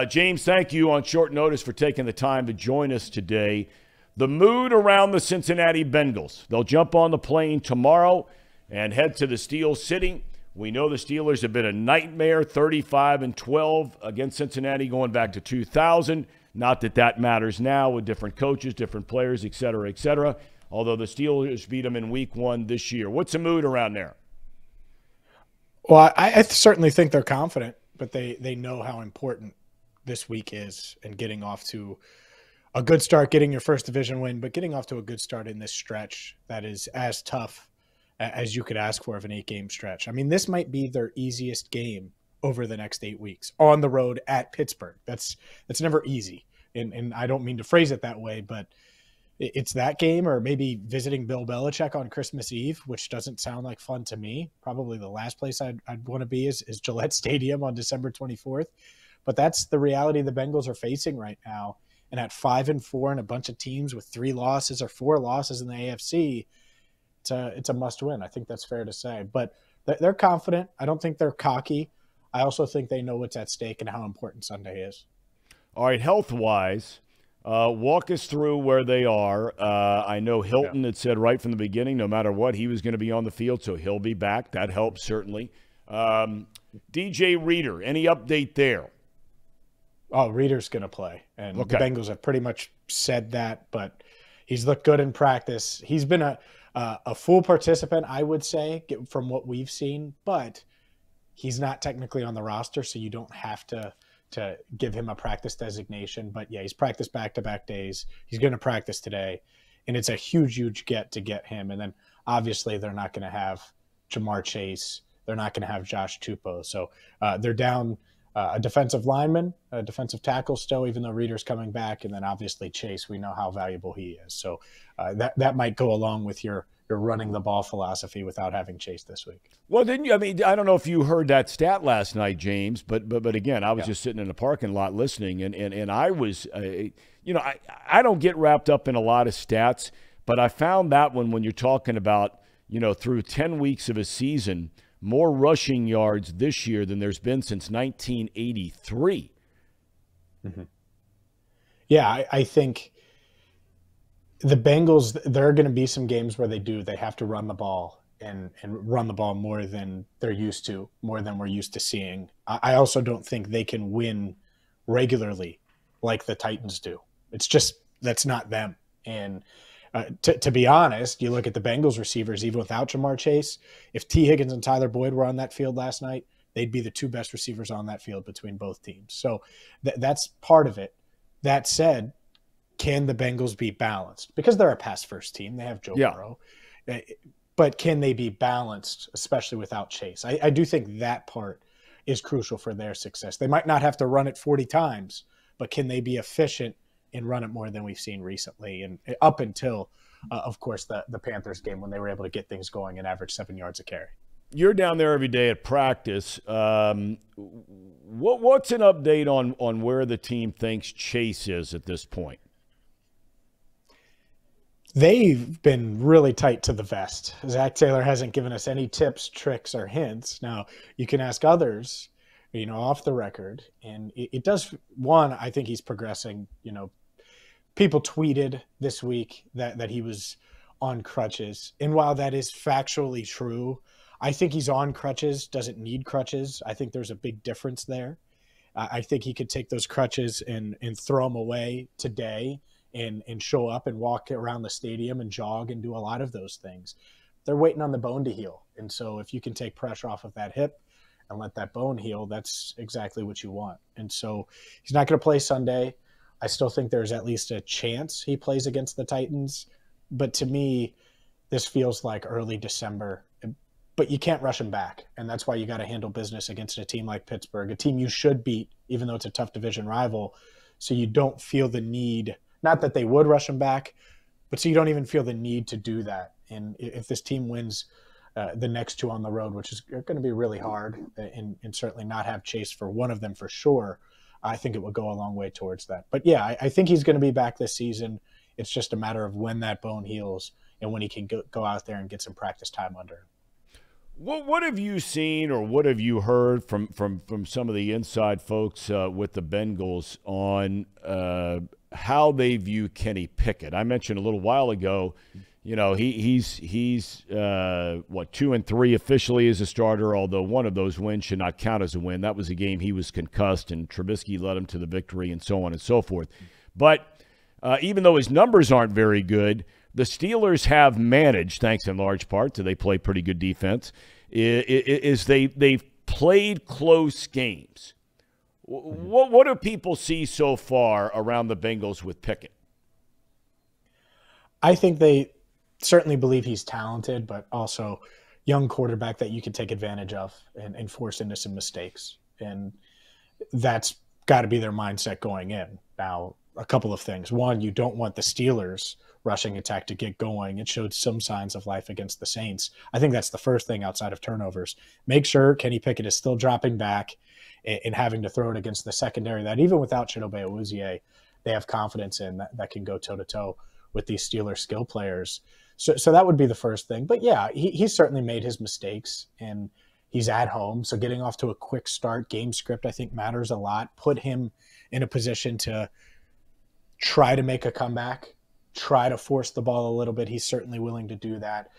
James, thank you on short notice for taking the time to join us today. The mood around the Cincinnati Bengals. They'll jump on the plane tomorrow and head to the Steel City. We know the Steelers have been a nightmare, 35-12 against Cincinnati going back to 2000. Not that that matters now with different coaches, different players, et cetera, although the Steelers beat them in week 1 this year. What's the mood around there? Well, I certainly think they're confident, but they know how important this week is, and getting off to a good start, getting your first division win, but getting off to a good start in this stretch that is as tough as you could ask for of an 8-game stretch. I mean, this might be their easiest game over the next 8 weeks on the road at Pittsburgh. That's never easy. And I don't mean to phrase it that way, but it's that game, or maybe visiting Bill Belichick on Christmas Eve, which doesn't sound like fun to me. Probably the last place I'd want to be is Gillette Stadium on December 24th. But that's the reality the Bengals are facing right now. And at 5-4 and a bunch of teams with 3 losses or 4 losses in the AFC, it's a must win. I think that's fair to say. But they're confident. I don't think they're cocky. I also think they know what's at stake and how important Sunday is. All right, health-wise, walk us through where they are. I know Hilton had said right from the beginning, no matter what, he was going to be on the field, so he'll be back. That helps, certainly. DJ Reader, any update there? Oh, Reader's going to play. And okay. The Bengals have pretty much said that, but he's looked good in practice. He's been a full participant, I would say, from what we've seen, but he's not technically on the roster, so you don't have to give him a practice designation. But, yeah, he's practiced back-to-back days. He's going to practice today, and it's a huge get to get him. And then, obviously, they're not going to have Jamar Chase. They're not going to have Josh Tupou. So they're down a defensive lineman, a defensive tackle still, even though Reader's coming back. And then obviously Chase, we know how valuable he is. So that might go along with your running the ball philosophy without having Chase this week. Well, didn't you? I mean, I don't know if you heard that stat last night, James, but again, I was just sitting in the parking lot listening, and I was, I don't get wrapped up in a lot of stats, but I found that one when you're talking about, through 10 weeks of a season, more rushing yards this year than there's been since 1983. Mm-hmm. Yeah, I think the Bengals, there are going to be some games where they have to run the ball and run the ball more than they're used to, more than we're used to seeing. I also don't think they can win regularly like the Titans do. It's just, that's not them. And to be honest, you look at the Bengals receivers, even without Jamar Chase, if T. Higgins and Tyler Boyd were on that field last night, they'd be the 2 best receivers on that field between both teams. So that's part of it. That said, can the Bengals be balanced? Because they're a pass-first team. They have Joe Burrow. But can they be balanced, especially without Chase? I do think that part is crucial for their success. They might not have to run it 40 times, but can they be efficient and run it more than we've seen recently, and up until, of course, the Panthers game when they were able to get things going and average 7 yards a carry. You're down there every day at practice. What's an update on where the team thinks Chase is at this point? They've been really tight to the vest. Zach Taylor hasn't given us any tips, tricks, or hints. Now, you can ask others, off the record, and it does, one, I think he's progressing, people tweeted this week that he was on crutches. And while that is factually true, I think he's on crutches, doesn't need crutches. I think there's a big difference there. I think he could take those crutches and throw them away today and show up and walk around the stadium and jog and do a lot of those things. They're waiting on the bone to heal. And so if you can take pressure off of that hip and let that bone heal, that's exactly what you want. And so he's not going to play Sunday. I still think there's at least a chance he plays against the Titans. But to me, this feels like early December. But you can't rush him back. And that's why you got to handle business against a team like Pittsburgh, a team you should beat, even though it's a tough division rival. So you don't feel the need, not that they would rush him back, but so you don't even feel the need to do that. And if this team wins the next 2 on the road, which is going to be really hard, and certainly not have Chase for one of them for sure, I think it would go a long way towards that. But yeah, I think he's going to be back this season. It's just a matter of when that bone heals and when he can go out there and get some practice time under him. What have you seen or what have you heard from some of the inside folks with the Bengals on how they view Kenny Pickett? I mentioned a little while ago, you know, he's 2-3 officially as a starter, although one of those wins should not count as a win. That was a game he was concussed, and Trubisky led him to the victory and so on and so forth. But even though his numbers aren't very good, the Steelers have managed, thanks in large part to they play pretty good defense, is they've played close games. What do people see so far around the Bengals with Pickett? I think they certainly believe he's talented, but also young quarterback that you can take advantage of and force into some mistakes. And that's got to be their mindset going in. Now, a couple of things. One, you don't want the Steelers' rushing attack to get going. It showed some signs of life against the Saints. I think that's the first thing outside of turnovers. Make sure Kenny Pickett is still dropping back and having to throw it against the secondary that even without Chidobe Awuzie, they have confidence in that can go toe-to-toe with these Steelers skill players. So that would be the first thing. But yeah, he's certainly made his mistakes, and he's at home. So getting off to a quick start, game script, I think matters a lot. Put him in a position to try to make a comeback, try to force the ball a little bit. He's certainly willing to do that.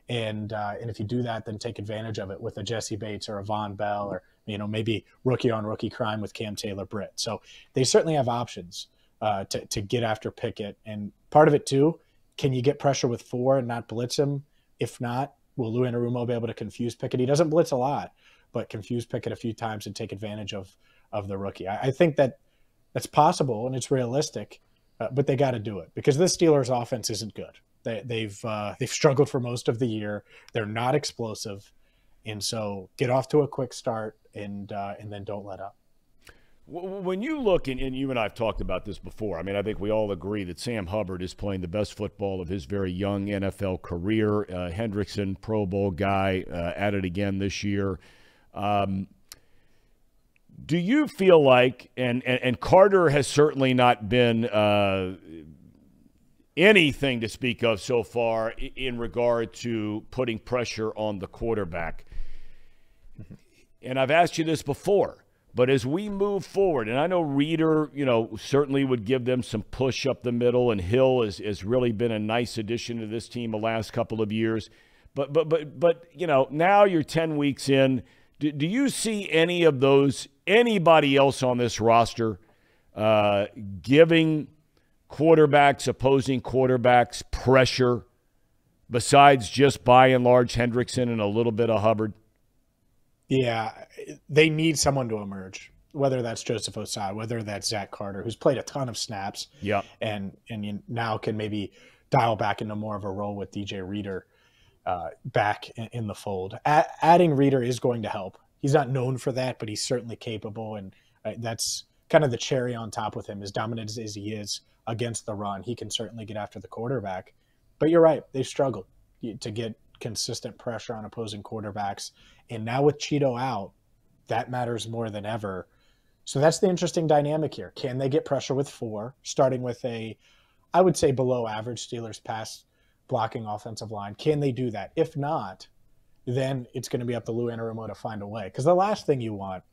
And if you do that, then take advantage of it with a Jesse Bates or a Von Bell or, you know, maybe rookie-on-rookie crime with Cam Taylor-Britt. So they certainly have options to get after Pickett. And part of it, too, can you get pressure with 4 and not blitz him? If not, will Lou Anarumo be able to confuse Pickett? He doesn't blitz a lot, but confuse Pickett a few times and take advantage of the rookie. I think that's possible and it's realistic. But they got to do it because this Steelers offense isn't good. They've struggled for most of the year. They're not explosive, and so get off to a quick start and then don't let up. When you look, and you and I have talked about this before, I mean, I think we all agree that Sam Hubbard is playing the best football of his very young NFL career. Hendrickson, Pro Bowl guy, at it again this year. Do you feel like, and Carter has certainly not been anything to speak of so far in regard to putting pressure on the quarterback. And I've asked you this before, but as we move forward, and I know Reeder, you know, certainly would give them some push up the middle, and Hill has really been a nice addition to this team the last couple of years. But you know, now you're 10 weeks in. Do you see any of those, anybody else on this roster giving opposing quarterbacks pressure besides just by and large Hendrickson and a little bit of Hubbard? Yeah, they need someone to emerge, whether that's Joseph Osai, whether that's Zach Carter, who's played a ton of snaps and you now can maybe dial back into more of a role with DJ Reeder back in the fold. Adding Reeder is going to help. He's not known for that, but he's certainly capable, and that's kind of the cherry on top with him. As dominant as he is against the run, he can certainly get after the quarterback. But you're right, they've struggled to get consistent pressure on opposing quarterbacks. And now with Cheeto out, that matters more than ever. So that's the interesting dynamic here. Can they get pressure with 4, starting with I would say below average Steelers pass blocking offensive line? Can they do that? If not, then it's going to be up to Lou Anarumo to find a way. Because the last thing you want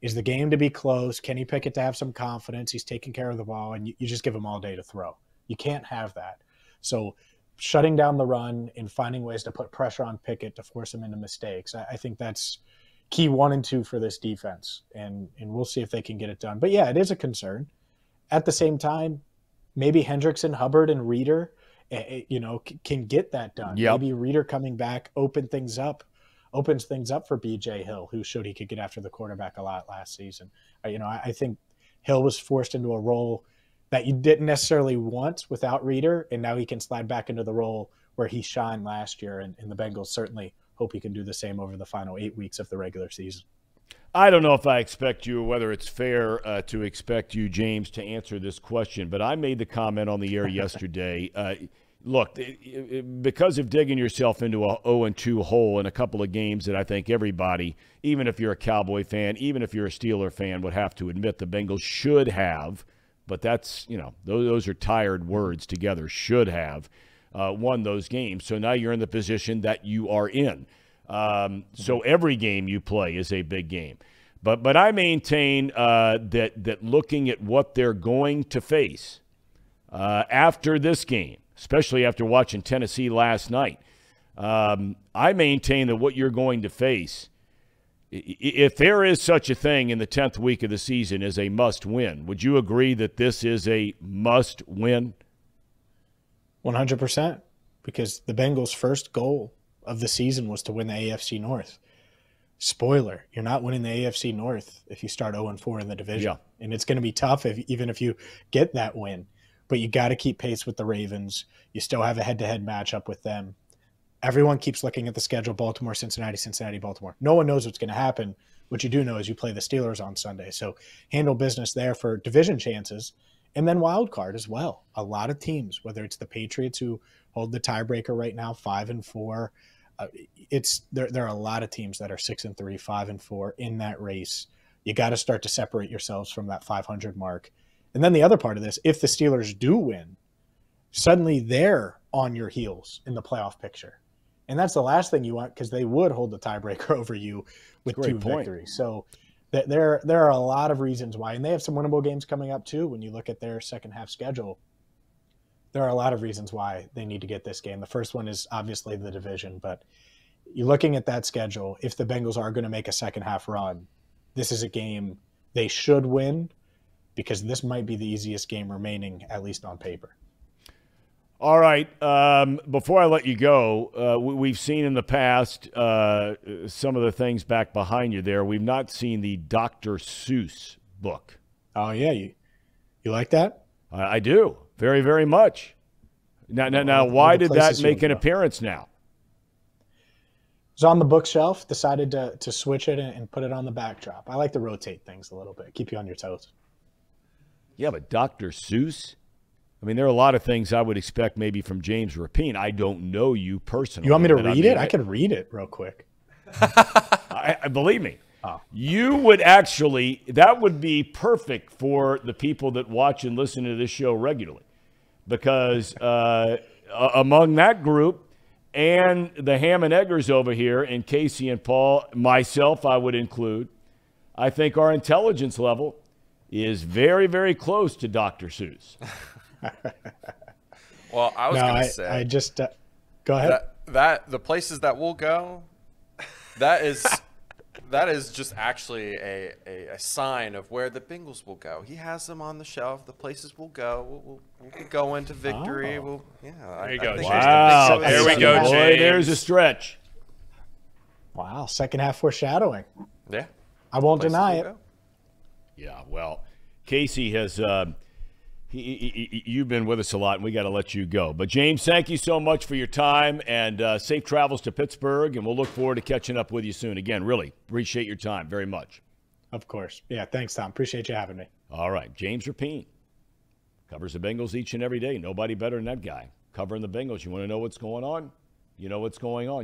is the game to be close, Kenny Pickett to have some confidence, he's taking care of the ball, and you just give him all day to throw. You can't have that. So shutting down the run and finding ways to put pressure on Pickett to force him into mistakes, I think that's key 1 and 2 for this defense. And we'll see if they can get it done. But yeah, it is a concern. At the same time, maybe Hendrickson, Hubbard, and Reeder, you know, can get that done. Yep. Maybe Reeder coming back opens things up for BJ Hill, who showed he could get after the quarterback a lot last season. You know, I think Hill was forced into a role that you didn't necessarily want without Reeder, and now he can slide back into the role where he shined last year, and the Bengals certainly hope he can do the same over the final 8 weeks of the regular season. I don't know if I expect you, or whether it's fair to expect you, James, to answer this question, but I made the comment on the air yesterday. Look, because of digging yourself into a 0-2 hole in a couple of games that I think everybody, even if you're a Cowboy fan, even if you're a Steeler fan, would have to admit the Bengals should have, but that's, you know, those are tired words together, should have won those games. So now you're in the position that you are in. So every game you play is a big game. But I maintain that looking at what they're going to face after this game, especially after watching Tennessee last night, I maintain that what you're going to face, if there is such a thing in the 10th week of the season, is a must-win. Would you agree that this is a must-win? 100%, because the Bengals' first goal of the season was to win the AFC North. Spoiler, you're not winning the AFC North if you start 0-4 in the division. Yeah. And it's going to be tough even if you get that win. But you got to keep pace with the Ravens. You still have a head-to-head matchup with them. Everyone keeps looking at the schedule, Baltimore, Cincinnati, Cincinnati, Baltimore. No one knows what's going to happen. What you do know is you play the Steelers on Sunday. So handle business there for division chances. And then wild card as well. A lot of teams, whether it's the Patriots who hold the tiebreaker right now, 5-4. There are a lot of teams that are 6-3, 5-4 in that race. You got to start to separate yourselves from that 500 mark. And then the other part of this, if the Steelers do win, suddenly they're on your heels in the playoff picture. And that's the last thing you want, because they would hold the tiebreaker over you with two victories. So there are a lot of reasons why. And they have some winnable games coming up too. When you look at their second half schedule, there are a lot of reasons why they need to get this game. The first one is obviously the division, but you're looking at that schedule. If the Bengals are going to make a second half run, this is a game they should win, because this might be the easiest game remaining, at least on paper. All right. Before I let you go, we've seen in the past some of the things back behind you there. We've not seen the Dr. Seuss book. Oh, yeah. You like that? I do. Very, very much. Now, why did that make an appearance now? It was on the bookshelf, decided to switch it and put it on the backdrop. I like to rotate things a little bit, keep you on your toes. Yeah, but Dr. Seuss? I mean, there are a lot of things I would expect maybe from James Rapien. I don't know you personally. You want me to read it? I could read it real quick. Believe me. Oh. You would actually, that would be perfect for the people that watch and listen to this show regularly. Because among that group and the ham and eggers over here, and Casey and Paul, myself I would include, I think our intelligence level is very, very close to Dr. Seuss. Well, I was going to say. I just go ahead. That the places that we'll go, that is just actually a sign of where the Bengals will go. He has them on the shelf. The places we'll go. We'll go into victory. Oh. There you go. Wow. There we go, James. Boy, there's a stretch. Wow. Second half foreshadowing. Yeah. I won't deny it. Yeah, well, Casey has you've been with us a lot, and we got to let you go. But, James, thank you so much for your time, and safe travels to Pittsburgh, and we'll look forward to catching up with you soon. Again, really appreciate your time very much. Of course. Yeah, thanks, Thom. Appreciate you having me. All right, James Rapien covers the Bengals each and every day. Nobody better than that guy covering the Bengals. You want to know what's going on? You know what's going on.